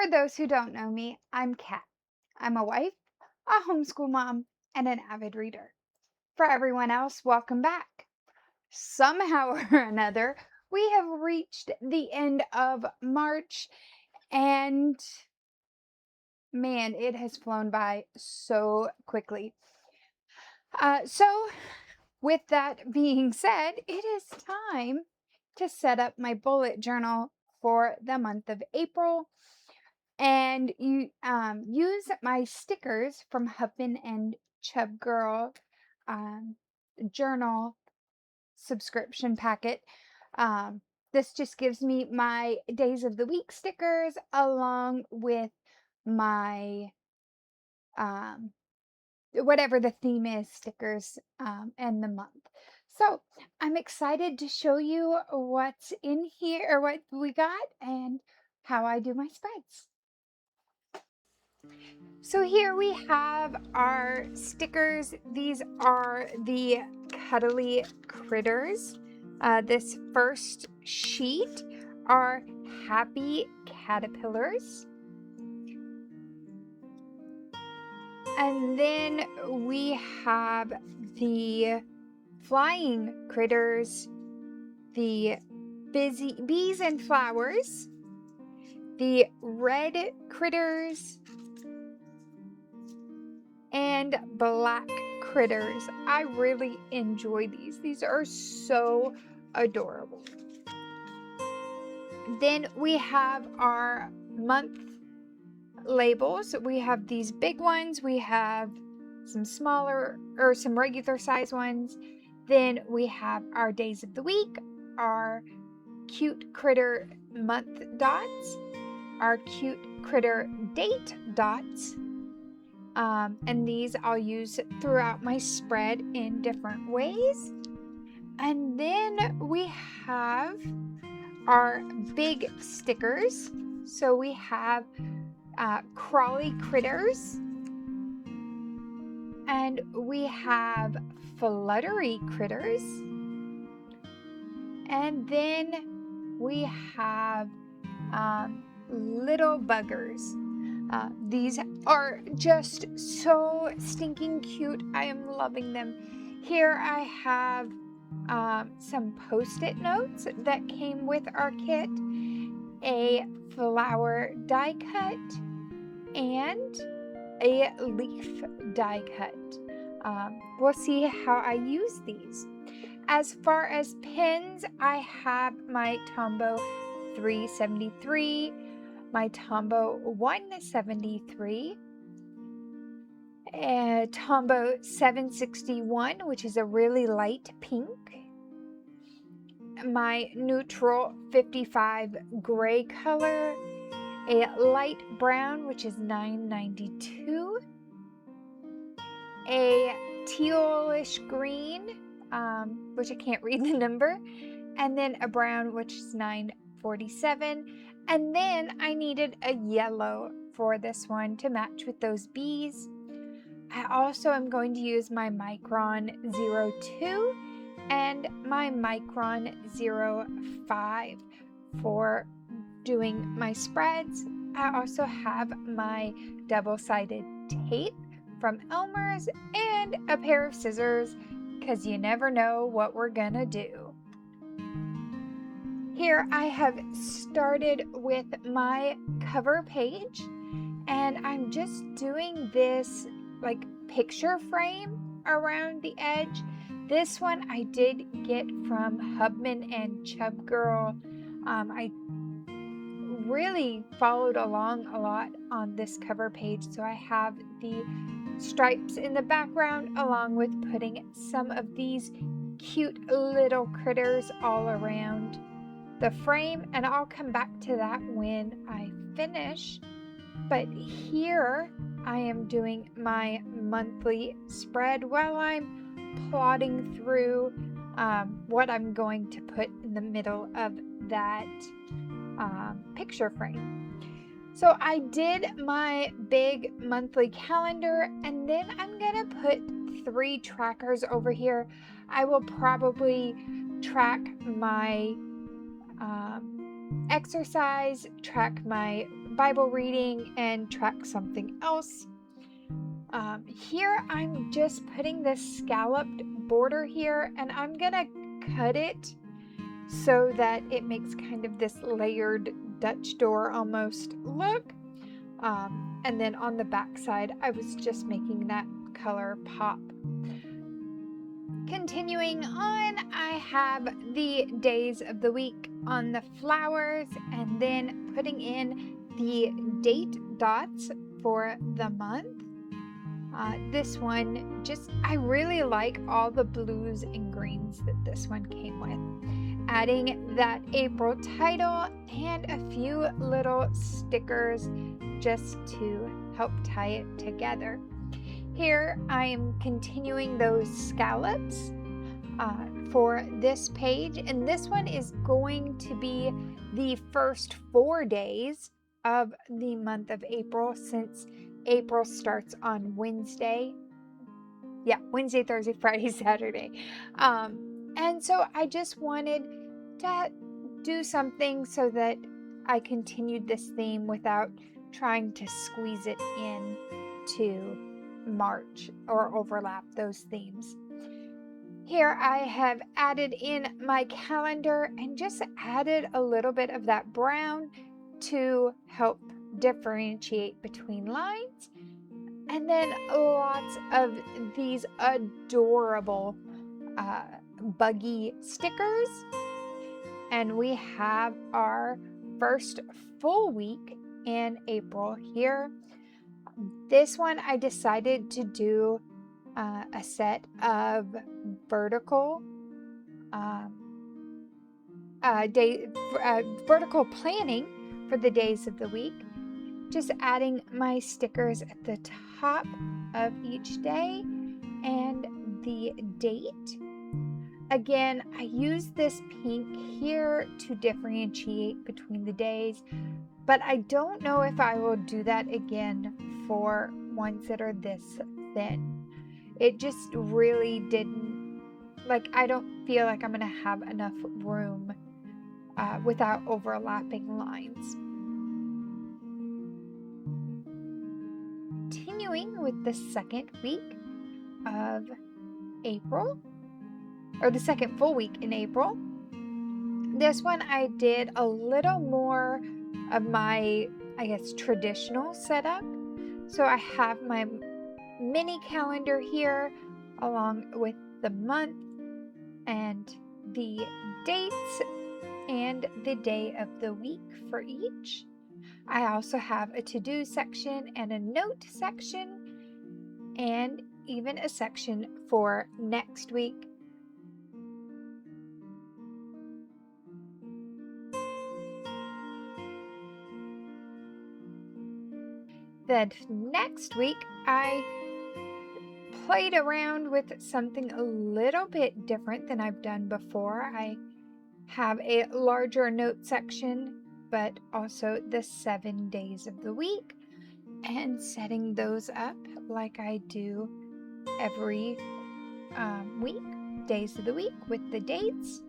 For those who don't know me, I'm Kat. I'm a wife, a homeschool mom, and an avid reader. For everyone else, welcome back. Somehow or another, we have reached the end of March, and man, it has flown by so quickly. So, with that being said, it is time to set up my bullet journal for the month of April. And you use my stickers from Hubman and Chub Girl um, journal subscription packet. Um, this just gives me my days of the week stickers along with my um, whatever the theme is stickers and the month. So I'm excited to show you what's in here or what we got and how I do my spreads. So here we have our stickers. These are the cuddly critters. This first sheet are happy caterpillars. And then we have the flying critters, the busy bees and flowers, the red critters, and black critters. I really enjoy these. These are so adorable. Then we have our month labels. We have these big ones. We have some smaller or some regular size ones. Then we have our days of the week, our cute critter month dots, our cute critter date dots. And these I'll use throughout my spread in different ways. And then we have our big stickers. So we have crawly critters, and we have fluttery critters, and then we have little buggers. These are just so stinking cute. I am loving them. Here I have some post-it notes that came with our kit, a flower die cut, and a leaf die cut. We'll see how I use these. As far as pins, I have my Tombow 373, my Tombow 173, a Tombow 761, which is a really light pink, my neutral 55 gray color, a light brown, which is 992, a tealish green, which I can't read the number, and then a brown, which is 947. And then I needed a yellow for this one to match with those bees. I also am going to use my Micron 02 and my Micron 05 for doing my spreads. I also have my double-sided tape from Elmer's and a pair of scissors because you never know what we're gonna do. Here I have started with my cover page, and I'm just doing this like picture frame around the edge. This one I did get from Hubman and Chub Girl. I really followed along a lot on this cover page, so I have the stripes in the background along with putting some of these cute little critters all around the frame, and I'll come back to that when I finish. But here I am doing my monthly spread while I'm plotting through what I'm going to put in the middle of that picture frame. So I did my big monthly calendar, and then I'm gonna put 3 trackers over here. I will probably track my exercise, track my Bible reading, and track something else. Here I'm just putting this scalloped border here, and I'm gonna cut it so that it makes kind of this layered Dutch door almost look. And then on the back side, I was just making that color pop. Continuing on, I have the days of the week on the flowers, and then putting in the date dots for the month. This one, I really like all the blues and greens that this one came with. Adding that April title and a few little stickers just to help tie it together. Here I am continuing those scallops for this page, and this one is going to be the first 4 days of the month of April, since April starts on Wednesday. Yeah, Wednesday, Thursday, Friday, Saturday. And so I just wanted to do something so that I continued this theme without trying to squeeze it in to March or overlap those themes. Here I have added in my calendar and just added a little bit of that brown to help differentiate between lines. And then lots of these adorable buggy stickers. And we have our first full week in April here. This one I decided to do a set of vertical vertical planning for the days of the week. Just adding my stickers at the top of each day and the date. Again, I use this pink here to differentiate between the days, but I don't know if I will do that again for ones that are this thin. It just really didn't, I don't feel like I'm going to have enough room without overlapping lines. Continuing with the second week of April, or the second full week in April. This one I did a little more of my, traditional setup. So I have my mini calendar here along with the month and the dates and the day of the week for each. I also have a to-do section and a note section, and even a section for next week. Then next week, I played around with something a little bit different than I've done before. I have a larger note section, but also the 7 days of the week, and setting those up like I do every week, days of the week with the dates,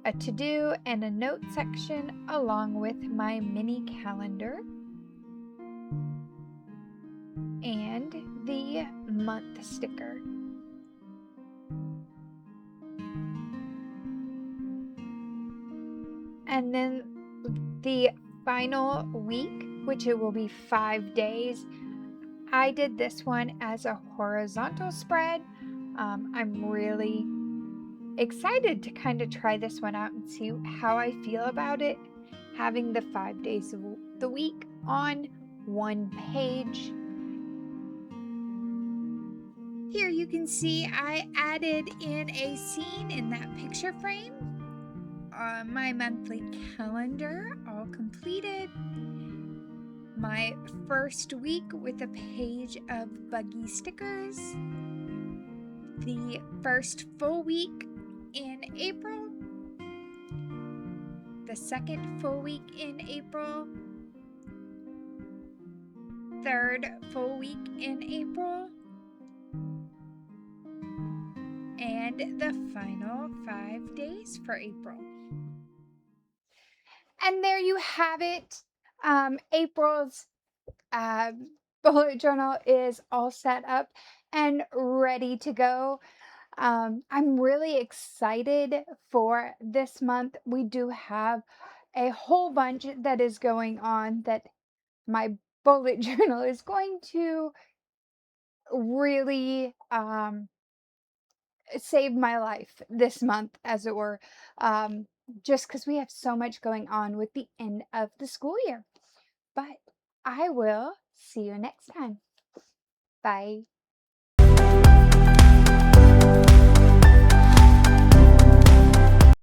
a to-do and a note section along with my mini calendar and the month sticker. And then the final week, which it will be 5 days, I did this one as a horizontal spread. I'm really excited to kind of try this one out and see how I feel about it, having the 5 days of the week on one page. Here you can see I added in a scene in that picture frame. My monthly calendar all completed. My first week with a page of buggy stickers. The first full week in April. The second full week in April. Third full week in April. And the final 5 days for April. And there you have it. April's uh, bullet journal is all set up and ready to go. I'm really excited for this month. We do have a whole bunch that is going on that my bullet journal is going to really save my life this month, as it were, just because we have so much going on with the end of the school year. But I will see you next time. Bye.